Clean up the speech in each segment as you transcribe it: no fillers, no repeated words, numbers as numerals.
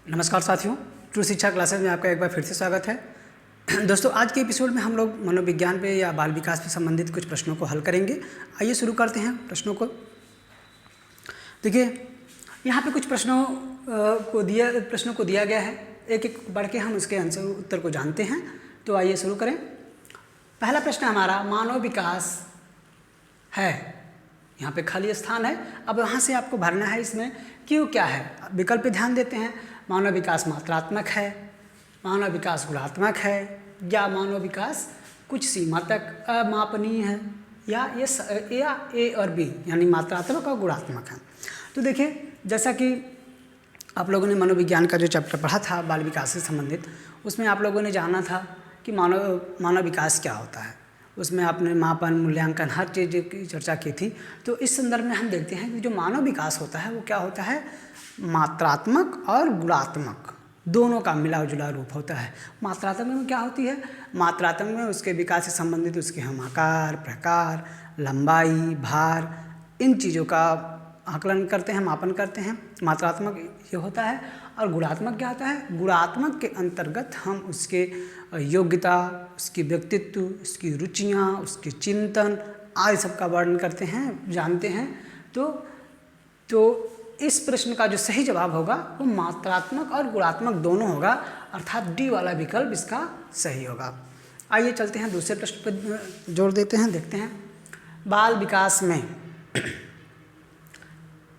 नमस्कार साथियों, ट्रू शिक्षा क्लासेस में आपका एक बार फिर से स्वागत है। दोस्तों, आज के एपिसोड में हम लोग मनोविज्ञान पे या बाल विकास पे संबंधित कुछ प्रश्नों को हल करेंगे। आइए शुरू करते हैं प्रश्नों को। देखिए, यहाँ पे कुछ प्रश्नों को दिया गया है। एक एक बढ़ के हम उसके आंसर उत्तर को जानते हैं। तो आइए शुरू करें। पहला प्रश्न हमारा मानव विकास है, यहाँ पे खाली स्थान है। अब यहाँ से आपको भरना है इसमें क्यों क्या है। विकल्प पे ध्यान देते हैं। मानव विकास मात्रात्मक है, मानव विकास गुणात्मक है, या मानव विकास कुछ सीमा तक अमापनीय है, या ए और बी यानी मात्रात्मक और गुणात्मक है। तो देखिए, जैसा कि आप लोगों ने मनोविज्ञान का जो चैप्टर पढ़ा था बाल विकास से संबंधित, उसमें आप लोगों ने जाना था कि मानव विकास क्या होता है। उसमें आपने मापन, मूल्यांकन, हर चीज़ की चर्चा की थी। तो इस संदर्भ में हम देखते हैं कि जो मानव विकास होता है वो क्या होता है, मात्रात्मक और गुणात्मक दोनों का मिला जुला रूप होता है। मात्रात्मक में क्या होती है, मात्रात्मक में उसके विकास से संबंधित उसके हम आकार, प्रकार, लंबाई, भार, इन चीज़ों का आकलन करते हैं, मापन करते हैं। मात्रात्मक ये होता है। और गुणात्मक क्या होता है, गुणात्मक के अंतर्गत हम उसके योग्यता, उसकी व्यक्तित्व, उसकी रुचियाँ, उसके चिंतन आदि सब का वर्णन करते हैं, जानते हैं। तो इस प्रश्न का जो सही जवाब होगा वो मात्रात्मक और गुणात्मक दोनों होगा, अर्थात डी वाला विकल्प इसका सही होगा। आइए चलते हैं दूसरे प्रश्न पर जोड़ देते हैं, देखते हैं। बाल विकास में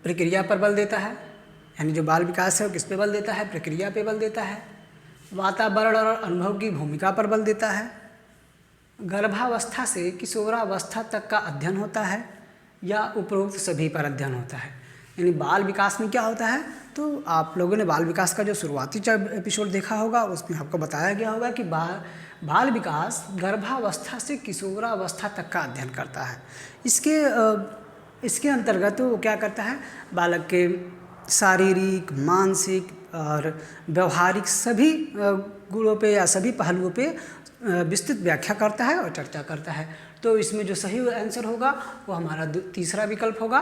प्रक्रिया पर बल देता है, यानी जो बाल विकास है वो किस पे बल देता है, प्रक्रिया पे बल देता है। वातावरण और अनुभव की भूमिका पर बल देता है। गर्भावस्था से किशोरावस्था तक का अध्ययन होता है, या उपरोक्त सभी पर अध्ययन होता है। यानी बाल विकास में क्या होता है, तो आप लोगों ने बाल विकास का जो शुरुआती एपिसोड देखा होगा उसमें आपको बताया गया होगा कि बाल विकास गर्भावस्था से किशोरावस्था तक का अध्ययन करता है। इसके अंतर्गत वो क्या करता है, बालक के शारीरिक, मानसिक और व्यवहारिक सभी गुणों पे या सभी पहलुओं पे विस्तृत व्याख्या करता है और चर्चा करता है। तो इसमें जो सही आंसर होगा वो हमारा तीसरा विकल्प होगा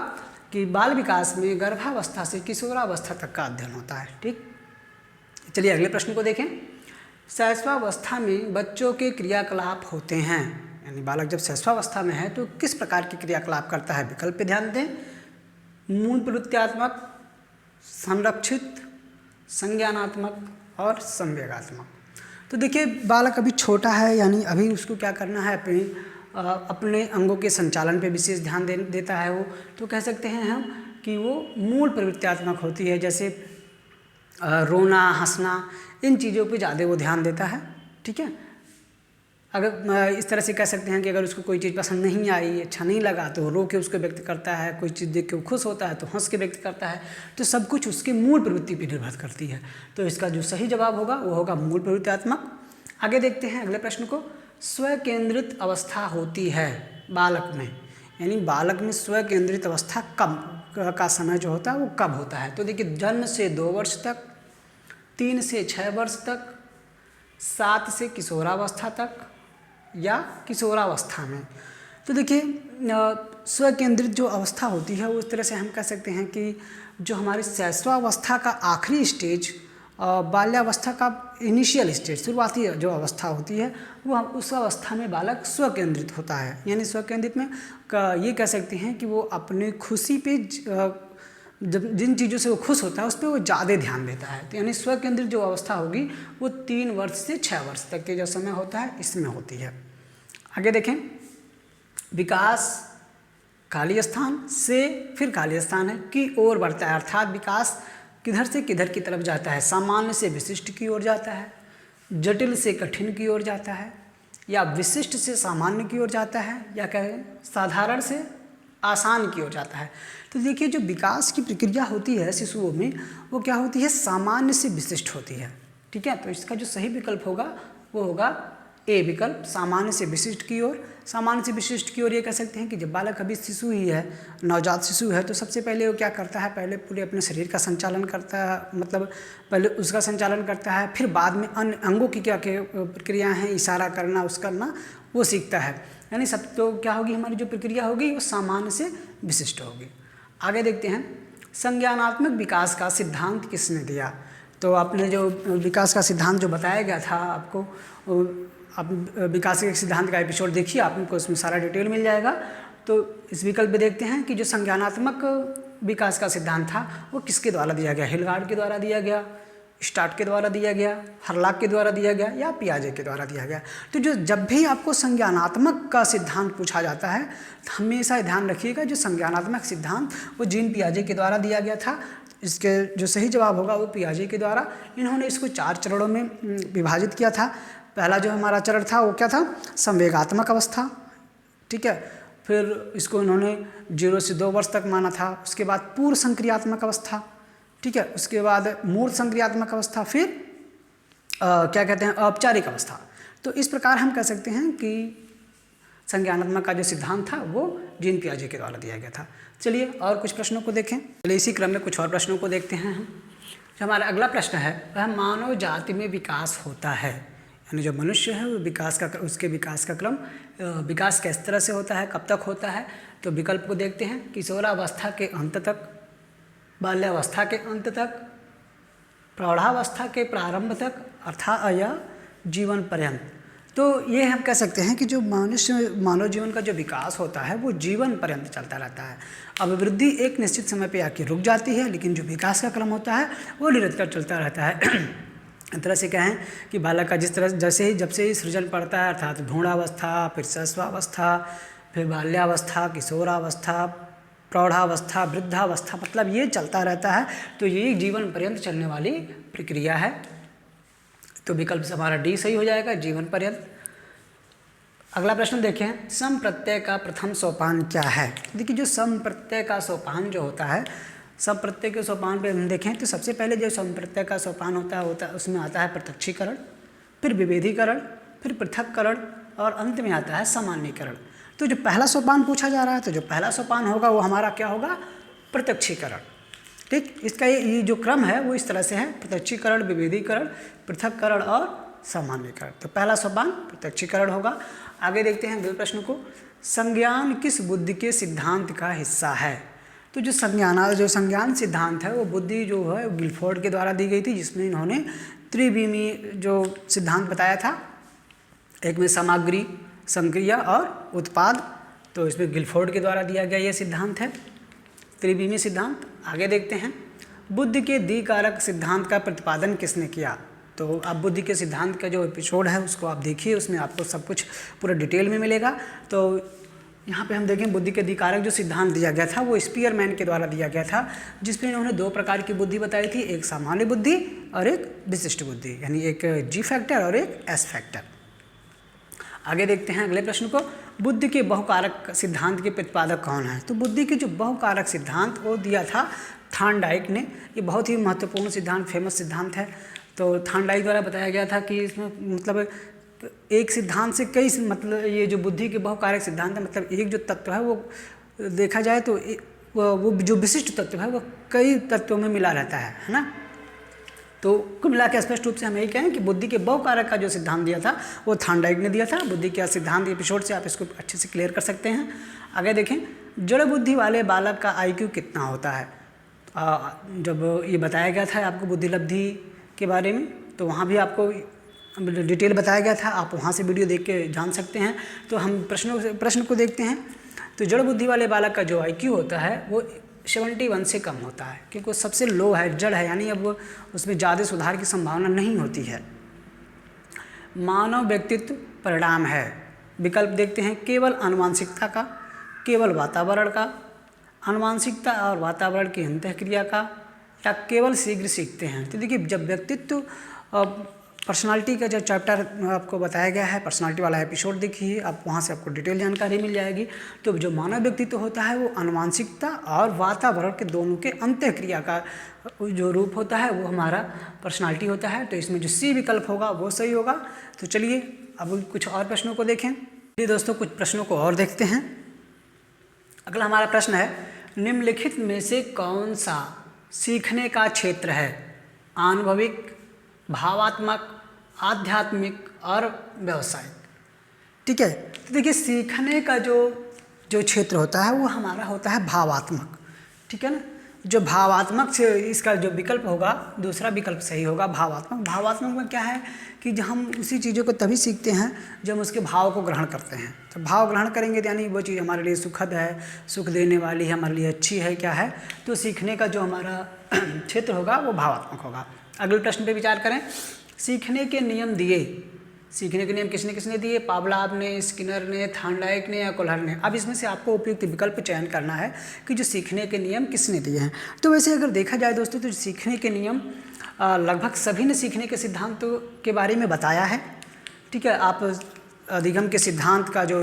कि बाल विकास में गर्भावस्था से किशोरावस्था तक का अध्ययन होता है। ठीक, चलिए अगले प्रश्न को देखें। शैशवावस्था में बच्चों के क्रियाकलाप होते हैं, यानी बालक जब शैशवावस्था में है तो किस प्रकार के क्रियाकलाप करता है। विकल्प पे ध्यान दें। मूल प्रवृत्त्यात्मक, संरक्षित, संज्ञानात्मक और संवेगात्मक। तो देखिए, बालक अभी छोटा है, यानी अभी उसको क्या करना है, अपने अंगों के संचालन पे विशेष ध्यान देता है वो। तो कह सकते हैं हम कि वो मूल प्रवृत्त्यात्मक होती है, जैसे रोना, हंसना, इन चीज़ों पे ज़्यादा वो ध्यान देता है। ठीक है, अगर इस तरह से कह सकते हैं कि अगर उसको कोई चीज़ पसंद नहीं आई, अच्छा नहीं लगा, तो रो के उसको व्यक्त करता है। कोई चीज़ देख के वो खुश होता है तो हंस के व्यक्त करता है। तो सब कुछ उसके मूल प्रवृत्ति पर निर्भर करती है। तो इसका जो सही जवाब होगा वो होगा मूल प्रवृत्त्यात्मक। आगे देखते हैं अगले प्रश्न को। स्व केंद्रित अवस्था होती है बालक में, यानी बालक में स्व केंद्रित अवस्था कब का समय जो होता है वो कब होता है। तो देखिए, जन्म से 2 वर्ष तक, 3 से 6 वर्ष तक, 7 से किशोरावस्था तक, या किशोरावस्था में। तो देखिए, स्व केंद्रित जो अवस्था होती है उस तरह से हम कह सकते हैं कि जो हमारी शैशवावस्था का आखिरी स्टेज, बाल्यावस्था का इनिशियल स्टेज, शुरुआती जो अवस्था होती है, वो उस अवस्था में बालक स्व केंद्रित होता है। यानी स्व केंद्रित में ये कह सकते हैं कि वो अपने खुशी पे, जब जिन चीज़ों से वो खुश होता है उस पर वो ज़्यादा ध्यान देता है। तो यानी स्व केंद्रित जो अवस्था होगी वो 3 वर्ष से 6 वर्ष तक के जो समय होता है इसमें होती है। आगे देखें। विकास खाली स्थान से फिर खाली स्थान है की ओर बढ़ता है, अर्थात विकास किधर से किधर की तरफ जाता है। सामान्य से विशिष्ट की ओर जाता है, जटिल से कठिन की ओर जाता है, या विशिष्ट से सामान्य की ओर जाता है, या कहें साधारण से आसान की ओर जाता है। तो देखिए, जो विकास की प्रक्रिया होती है शिशुओं में वो क्या होती है, सामान्य से विशिष्ट होती है। ठीक है, तो इसका जो सही विकल्प होगा वो होगा ए विकल्प, सामान्य से विशिष्ट की ओर। सामान्य से विशिष्ट की ओर ये कह सकते हैं कि जब बालक अभी शिशु ही है, नवजात शिशु है, तो सबसे पहले वो क्या करता है, पहले पूरे अपने शरीर का संचालन करता है, मतलब पहले उसका संचालन करता है, फिर बाद में अन्य अंगों की क्या प्रक्रियाएँ हैं, इशारा करना, उस करना, वो सीखता है। यानी सब तो क्या होगी, हमारी जो प्रक्रिया होगी वो सामान्य से विशिष्ट होगी। आगे देखते हैं। संज्ञानात्मक विकास का सिद्धांत किसने दिया। तो आपने जो विकास का सिद्धांत जो बताया गया था आपको, आप विकास के सिद्धांत का एपिसोड देखिए, आपको उसमें सारा डिटेल मिल जाएगा। तो इस विकल्प में देखते हैं कि जो संज्ञानात्मक विकास का सिद्धांत था वो किसके द्वारा दिया गया, हिलगार्ड के द्वारा दिया गया, स्टार्ट के द्वारा दिया गया, हर्लॉक के द्वारा दिया गया या पियाजे के द्वारा दिया गया। तो जो जब भी आपको संज्ञानात्मक का सिद्धांत पूछा जाता है तो हमेशा ध्यान रखिएगा जो संज्ञानात्मक सिद्धांत वो जीन पियाजे के द्वारा दिया गया था। इसके जो सही जवाब होगा वो पियाजे के द्वारा। इन्होंने इसको 4 चरणों में विभाजित किया था। पहला जो हमारा चरण था वो क्या था, संवेगात्मक अवस्था, ठीक है। फिर इसको इन्होंने 0 से 2 वर्ष तक माना था। उसके बाद पूर्व संक्रियात्मक अवस्था, ठीक है। उसके बाद मूर्त संक्रियात्मक अवस्था, फिर क्या कहते हैं, औपचारिक अवस्था। तो इस प्रकार हम कह सकते हैं कि संज्ञानात्मक का जो सिद्धांत था वो जीन पियाजे के द्वारा दिया गया था। चलिए और कुछ प्रश्नों को देखें। चलिए इसी क्रम में कुछ और प्रश्नों को देखते हैं हम। जो हमारा अगला प्रश्न है वह मानव जाति में विकास होता है, यानी जो मनुष्य है वो विकास का, उसके विकास का क्रम, विकास किस तरह से होता है, कब तक होता है। तो विकल्प को देखते हैं, किशोरावस्था के अंत तक, बाल्यावस्था के अंत तक, प्रौढ़ावस्था के प्रारंभ तक, अर्थात या जीवन पर्यंत। तो ये हम कह सकते हैं कि जो मानव जीवन का जो विकास होता है वो जीवन पर्यंत चलता रहता है। अभिवृद्धि एक निश्चित समय पे आके रुक जाती है, लेकिन जो विकास का क्रम होता है वो निरंतर चलता रहता है। इस तरह से कहें कि बालक का जिस तरह जब से ही सृजन पड़ता है, अर्थात भ्रूणावस्था, फिर शैशवावस्था, फिर बाल्यावस्था, किशोरावस्था, प्रौढ़ावस्था, वृद्धावस्था, मतलब ये चलता रहता है। तो ये जीवन पर्यंत चलने वाली प्रक्रिया है। तो विकल्प से हमारा डी सही हो जाएगा, जीवन पर्यंत। अगला प्रश्न देखें, सम प्रत्यय का प्रथम सोपान क्या है। देखिए जो सम प्रत्यय का सोपान जो होता है, सम प्रत्यय के सोपान पे हम देखें तो सबसे पहले जो सम प्रत्यय का सोपान होता है उसमें आता है प्रत्यक्षीकरण, फिर विभेदीकरण, फिर पृथक्करण और अंत में आता है सामान्यीकरण। तो जो पहला सोपान पूछा जा रहा है, तो जो पहला सोपान होगा वो हमारा क्या होगा, प्रत्यक्षीकरण, ठीक। इसका ये जो क्रम है वो इस तरह से है, प्रत्यक्षीकरण, विभेदीकरण, पृथक्करण और सामान्यीकरण। तो पहला सोपान प्रत्यक्षीकरण होगा। आगे देखते हैं अगले प्रश्न को, संज्ञान किस बुद्धि के सिद्धांत का हिस्सा है। तो जो संज्ञान सिद्धांत है वो बुद्धि जो है गिलफोर्ड के द्वारा दी गई थी, जिसमें इन्होंने त्रिविमीय जो सिद्धांत बताया था, एक में सामग्री, संक्रिया और उत्पाद। तो इसमें गिलफोर्ड के द्वारा दिया गया ये सिद्धांत है, त्रिविमीय सिद्धांत। आगे देखते हैं, बुद्धि के द्विकारक सिद्धांत का प्रतिपादन किसने किया। तो आप बुद्धि के सिद्धांत का जो एपिसोड है उसको आप देखिए, उसमें आपको सब कुछ पूरा डिटेल में मिलेगा। तो यहाँ पे हम देखें बुद्धि के द्विकारक जो सिद्धांत दिया गया था वो स्पीयरमैन के द्वारा दिया गया था, जिसमें इन्होंने 2 प्रकार की बुद्धि बताई थी, एक सामान्य बुद्धि और एक विशिष्ट बुद्धि, यानी एक जी फैक्टर और एक एस फैक्टर। आगे देखते हैं अगले प्रश्न को, बुद्धि के बहुकारक सिद्धांत के प्रतिपादक कौन है। तो बुद्धि के जो बहुकारक सिद्धांत वो दिया था थॉर्नडाइक ने। ये बहुत ही महत्वपूर्ण सिद्धांत, फेमस सिद्धांत है। तो थॉर्नडाइक द्वारा बताया गया था कि इसमें मतलब एक सिद्धांत से कई, मतलब ये जो बुद्धि के बहुकारक सिद्धांत है, मतलब एक जो तत्व है वो देखा जाए तो वो जो विशिष्ट तत्व है वो कई तत्वों में मिला रहता है ना। तो कुल मिला के स्पष्ट रूप से हम यही कहें कि बुद्धि के बहुकारक का जो सिद्धांत दिया था वो थॉर्नडाइक ने दिया था। बुद्धि का सिद्धांत एपिसोड से आप इसको अच्छे से क्लियर कर सकते हैं। आगे देखें, जड़ बुद्धि वाले बालक का IQ कितना होता है। जब ये बताया गया था आपको बुद्धि लब्धि के बारे में, तो वहाँ भी आपको डिटेल बताया गया था, आप वहाँ से वीडियो देख के जान सकते हैं। तो हम प्रश्न को देखते हैं। तो जड़ बुद्धि वाले बालक का जो IQ होता है वो 71 से कम होता है, क्योंकि वो सबसे लो है, जड़ है, यानी अब उसमें ज़्यादा सुधार की संभावना नहीं होती है। मानव व्यक्तित्व परिणाम है। विकल्प देखते हैं, केवल आनुवांशिकता का, केवल वातावरण का, आनुवांशिकता और वातावरण की अंतःक्रिया का, या केवल शीघ्र सीखते हैं। तो देखिए जब व्यक्तित्व पर्सनालिटी का जो चैप्टर आपको बताया गया है, पर्सनालिटी वाला एपिसोड देखिए, आप वहाँ से आपको डिटेल जानकारी मिल जाएगी। तो जो मानव व्यक्तित्व होता है वो आनुवांशिकता और वातावरण के दोनों के अंतःक्रिया का जो रूप होता है वो हमारा पर्सनालिटी होता है। तो इसमें जो सी विकल्प होगा वो सही होगा। तो चलिए अब कुछ और प्रश्नों को देखें। चलिए दोस्तों कुछ प्रश्नों को और देखते हैं। अगला हमारा प्रश्न है, निम्नलिखित में से कौन सा सीखने का क्षेत्र है। आनुभविक, भावात्मक, आध्यात्मिक और व्यावसायिक। ठीक है, तो देखिए सीखने का जो क्षेत्र होता है वो हमारा होता है भावात्मक। ठीक है ना, जो भावात्मक से इसका जो विकल्प होगा, दूसरा विकल्प सही होगा, भावात्मक। भावात्मक में क्या है कि जो हम उसी चीज़ों को तभी सीखते हैं जब हम उसके भाव को ग्रहण करते हैं। तो भाव ग्रहण करेंगे तो यानी वो चीज़ हमारे लिए सुखद है, सुख देने वाली है, हमारे लिए अच्छी है, क्या है, तो सीखने का जो हमारा क्षेत्र होगा वो भावात्मक होगा। अगले प्रश्न पे विचार करें। सीखने के नियम दिए। सीखने के नियम किसने किसने दिए? पावलाव ने, स्किनर ने, थॉर्नडाइक ने या कोहलर ने। अब इसमें से आपको उपयुक्त विकल्प चयन करना है कि जो सीखने के नियम किसने दिए हैं। तो वैसे अगर देखा जाए दोस्तों तो सीखने के नियम लगभग सभी ने सीखने के सिद्धांतों के बारे में बताया है। ठीक है, आप अधिगम के सिद्धांत का जो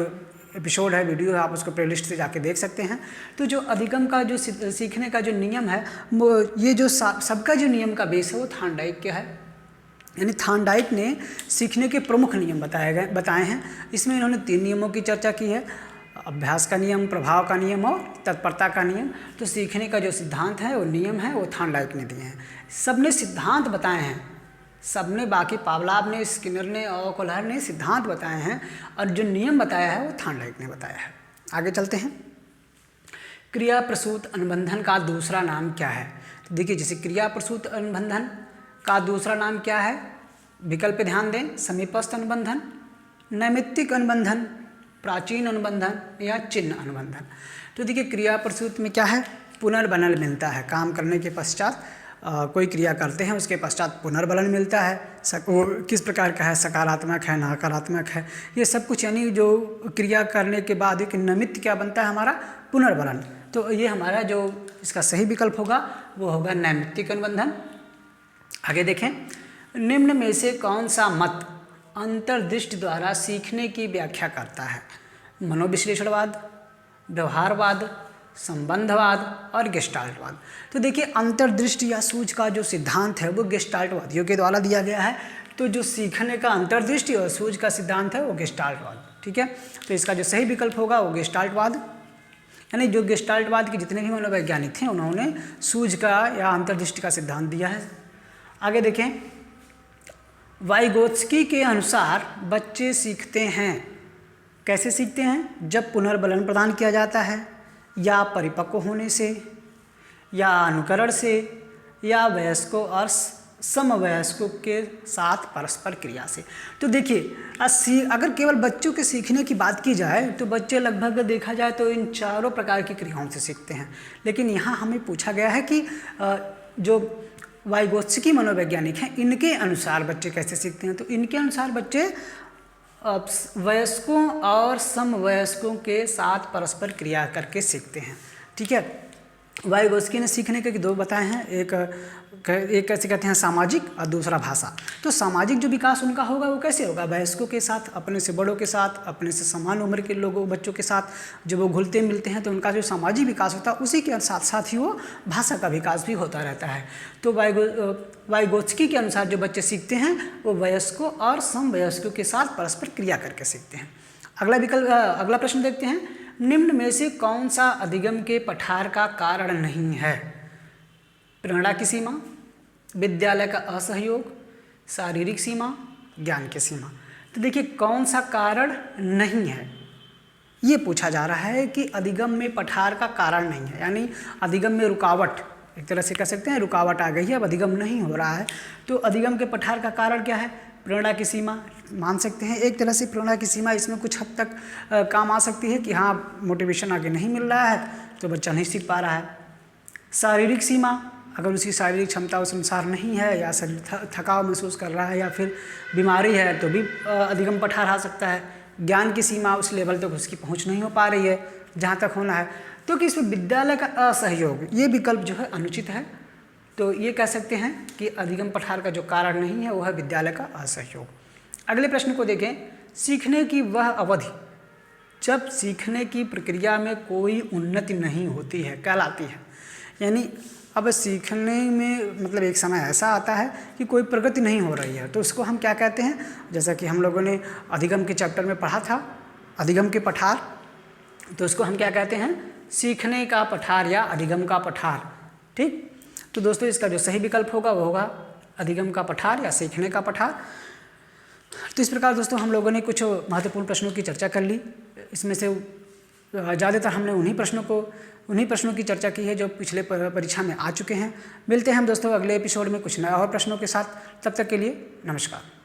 एपिसोड है, वीडियो है, आप उसको प्लेलिस्ट से जाके देख सकते हैं। तो जो अधिगम का जो सीखने का जो नियम है वो ये जो सबका जो नियम का बेस है वो थॉर्नडाइक का है। यानी थॉर्नडाइक ने सीखने के प्रमुख नियम बताए हैं। इसमें इन्होंने 3 नियमों की चर्चा की है, अभ्यास का नियम, प्रभाव का नियम और तत्परता का नियम। तो सीखने का जो सिद्धांत है वो नियम है वो थॉर्नडाइक ने दिए हैं। सबने सिद्धांत बताए हैं, सबने, बाकी पावलाव ने, स्किनर ने और कोहलर ने सिद्धांत बताए हैं और जो नियम बताया है वो थॉर्नडाइक ने बताया है। आगे चलते हैं। क्रिया प्रसूत अनुबंधन का दूसरा नाम क्या है? तो देखिए, जैसे क्रिया प्रसूत अनुबंधन का दूसरा नाम क्या है? विकल्प पे ध्यान दें। समीपस्थ अनुबंधन, नैमित्तिक अनुबंधन, प्राचीन अनुबंधन या चिन्ह अनुबंधन। तो देखिए, क्रिया प्रसूत में क्या है? पुनर्बनन मिलता है। काम करने के पश्चात कोई क्रिया करते हैं, उसके पश्चात पुनर्बलन मिलता है। वो किस प्रकार का है? सकारात्मक है, नकारात्मक है, ये सब कुछ। यानी जो क्रिया करने के बाद एक निमित्त क्या बनता है हमारा? पुनर्बलन। तो ये हमारा जो इसका सही विकल्प होगा वो होगा नैमित्तिक अनुबंधन। आगे देखें। निम्न में से कौन सा मत अंतर्दृष्टि द्वारा सीखने की व्याख्या करता है? मनोविश्लेषणवाद, व्यवहारवाद, संबंधवाद और गेस्टाल्टवाद। तो देखिए, अंतर्दृष्टि या सूझ का जो सिद्धांत है वो गेस्टाल्टवादियों के द्वारा दिया गया है। तो जो सीखने का अंतर्दृष्टि और सूझ का सिद्धांत है वो गेस्टाल्टवाद। ठीक है, तो इसका जो सही विकल्प होगा वो गेस्टाल्टवाद। यानी जो गेस्टाल्टवाद के जितने भी मनोवैज्ञानिक थे उन्होंने सूझ का या अंतर्दृष्टि का सिद्धांत दिया है। आगे देखें। वाइगोत्स्की के अनुसार बच्चे सीखते हैं, कैसे सीखते हैं? जब पुनर्बलन प्रदान किया जाता है, या परिपक्व होने से, या अनुकरण से, या वयस्कों और समवयस्कों के साथ परस्पर क्रिया से। तो देखिए, अगर केवल बच्चों के सीखने की बात की जाए तो बच्चे लगभग देखा जाए तो इन चारों प्रकार की क्रियाओं से सीखते हैं। लेकिन यहाँ हमें पूछा गया है कि जो वाइगोत्स्की मनोवैज्ञानिक हैं इनके अनुसार बच्चे कैसे सीखते हैं। तो इनके अनुसार बच्चे वयस्कों और समवयस्कों के साथ परस्पर क्रिया करके सीखते हैं। ठीक है, वाइगोत्स्की ने सीखने के 2 बताए हैं, एक कैसे कहते हैं सामाजिक और दूसरा भाषा। तो सामाजिक जो विकास उनका होगा वो कैसे होगा? वयस्कों के साथ, अपने से बड़ों के साथ, अपने से समान उम्र के लोगों बच्चों के साथ जब वो घुलते मिलते हैं तो उनका जो सामाजिक विकास होता है उसी के साथ साथ ही वो भाषा का विकास भी होता रहता है। तो वाइगोत्स्की के अनुसार जो बच्चे सीखते हैं वो वयस्कों और समवयस्कों के साथ परस्पर क्रिया करके सीखते हैं। अगला प्रश्न देखते हैं। निम्न में से कौन सा अधिगम के पठार का कारण नहीं है? प्रेरणा की सीमा, विद्यालय का असहयोग, शारीरिक सीमा, ज्ञान की सीमा। तो देखिए, कौन सा कारण नहीं है ये पूछा जा रहा है कि अधिगम में पठार का कारण नहीं है, यानी अधिगम में रुकावट, एक तरह से कह सकते हैं रुकावट आ गई है, अब अधिगम नहीं हो रहा है। तो अधिगम के पठार का कारण क्या है? प्रेरणा की सीमा मान सकते हैं। एक तरह से प्रेरणा की सीमा इसमें कुछ हद तक काम आ सकती है कि हाँ, मोटिवेशन आगे नहीं मिल रहा है तो बच्चा नहीं सीख पा रहा है। शारीरिक सीमा, अगर उसकी शारीरिक क्षमता उस अनुसार नहीं है या शरीर थकाव महसूस कर रहा है या फिर बीमारी है तो भी अधिगम पठार आ सकता है। ज्ञान की सीमा, उस लेवल तक उसकी पहुंच नहीं हो पा रही है जहां तक होना है। तो कि इसमें विद्यालय का असहयोग, ये विकल्प जो है अनुचित है। तो ये कह सकते हैं कि अधिगम पठार का जो कारण नहीं है वो है विद्यालय का असहयोग। अगले प्रश्न को देखें। सीखने की वह अवधि जब सीखने की प्रक्रिया में कोई उन्नति नहीं होती है कहलाती है। यानी अब सीखने में मतलब एक समय ऐसा आता है कि कोई प्रगति नहीं हो रही है तो उसको हम क्या कहते हैं? जैसा कि हम लोगों ने अधिगम के चैप्टर में पढ़ा था, अधिगम के पठार, तो उसको हम क्या कहते हैं? सीखने का पठार या अधिगम का पठार। ठीक, तो दोस्तों इसका जो सही विकल्प होगा वो होगा अधिगम का पठार या सीखने का पठार। तो इस प्रकार दोस्तों हम लोगों ने कुछ महत्वपूर्ण प्रश्नों की चर्चा कर ली। इसमें से ज़्यादातर हमने उन्हीं प्रश्नों की चर्चा की है जो पिछले परीक्षा में आ चुके हैं। मिलते हैं हम दोस्तों अगले एपिसोड में कुछ नए और प्रश्नों के साथ। तब तक के लिए नमस्कार।